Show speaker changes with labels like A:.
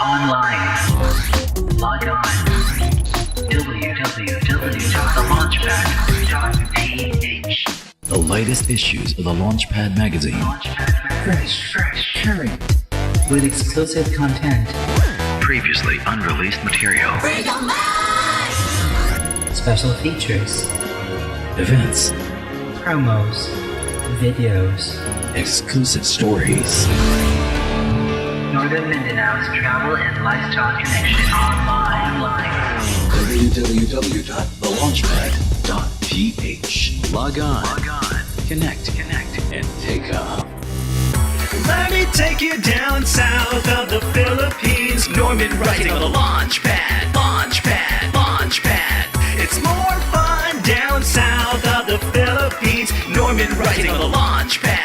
A: Online. Log on. www.thelaunchpad.ph.
B: The latest issues of the Launchpad magazine.
A: Fresh, current, with exclusive content,
B: Previously unreleased material.
A: special features,
B: Events.
A: promos, videos,
B: Exclusive stories.
A: Northern Mindanao's travel and lifestyle connection online.
B: www.thelaunchpad.ph. Log on. Connect, and take off.
C: Let me take you down south of the Philippines. Norman writing on the Launchpad. It's more fun down south of the Philippines. Norman writing on the Launchpad.